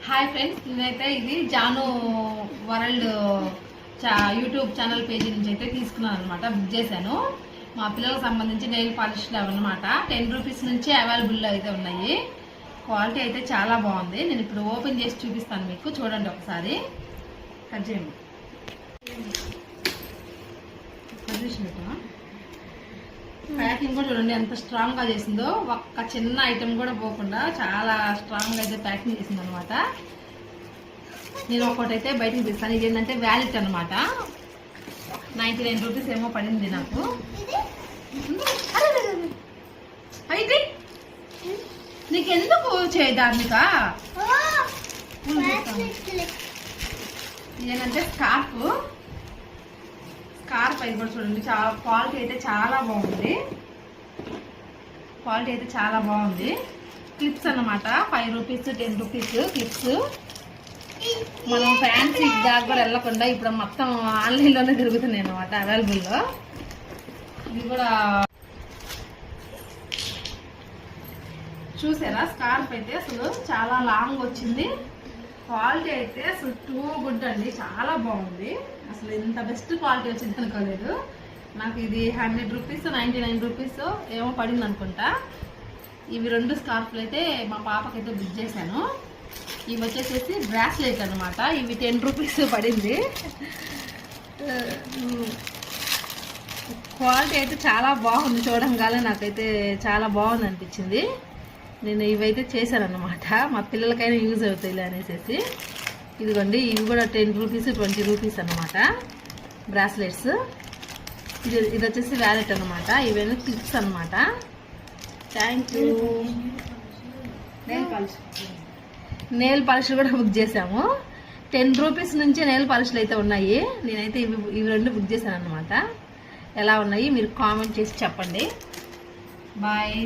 Hi friends, నేనైతే ఇది Janu world YouTube channel page నుంచి అయితే తీసుకున్నాను అనమాట. బుక్ చేశాను. మా పిల్లలకు సంబంధించి నెయిల్ పాలిష్లు అనమాట. 10 రూపీస్ నుంచి అవైలబుల్లో అయితే ఉన్నాయి. క్వాలిటీ అయితే చాలా బాగుంది. నేను ఇప్పుడు ఓపెన్ చేసి చూపిస్తాను మీకు, చూడండి ఒకసారి. కట్ చేయండి. ప్యాకింగ్ కూడా చూడండి ఎంత స్ట్రాంగ్ గా చేసిందో. ఒక్క చిన్న ఐటమ్ కూడా పోకుండా చాలా స్ట్రాంగ్ గా అయితే ప్యాకింగ్ చేసింది అనమాట. నేను ఒకటైతే బయటకు తీస్తాను. ఇది ఏంటంటే వ్యాలెట్ అనమాట. 99 రూపీస్ ఏమో పడింది నాకు. అయితే నీకెందుకు చేయదార్నిక ఇదేంటంటే స్కార్ఫ్ అయితే కూడా చూడండి. చాలా క్వాలిటీ అయితే చాలా బాగుంది. క్లిప్స్ అన్నమాట. 5 రూపీస్ 10 రూపీస్ క్లిప్స్. మనం ఫ్యాన్సీ దాకా కూడా వెళ్ళకుండా ఇప్పుడు మొత్తం ఆన్లైన్లోనే తిరుగుతున్నాయి అనమాట అవైలబుల్లో. ఇది కూడా చూసారా, స్కార్ఫ్ అయితే అసలు చాలా లాంగ్ వచ్చింది. క్వాలిటీ అయితే అసలు టూ గుడ్ అండి, చాలా బాగుంది. అసలు ఇంత బెస్ట్ క్వాలిటీ వచ్చింది అనుకోలేదు. నాకు ఇది 100 రూపీస్ 99 రూపీస్ ఏమో పడింది అనుకుంటా. ఇవి 2 స్కార్ఫ్లు అయితే మా పాపకైతే బుక్ చేశాను. ఇవి వచ్చేసేసి బ్రాస్లెట్ అనమాట. ఇవి 10 రూపీస్ పడింది. క్వాలిటీ అయితే చాలా బాగుంది. చూడంగానే నాకైతే చాలా బాగుంది అనిపించింది. నేను ఇవైతే చేశాను అనమాట. మా పిల్లలకైనా యూజ్ అవుతాయి అనేసి. ఇదిగోండి, ఇవి కూడా 10 రూపీస్ 20 రూపీస్ అనమాట బ్రాస్లెట్స్. ఇది వచ్చేసి వ్యాలెట్ అనమాట. ఇవన్నీ క్లిప్స్ అనమాట. Thank you. నెయిల్ పాలిష్ కూడా బుక్ చేసాము. 10 రూపీస్ నుంచి నెయిల్ పాలిష్లు అయితే ఉన్నాయి. నేనైతే ఇవి 2 బుక్ చేశాను అనమాట. ఎలా ఉన్నాయి మీరు కామెంట్ చేసి చెప్పండి. బాయ్.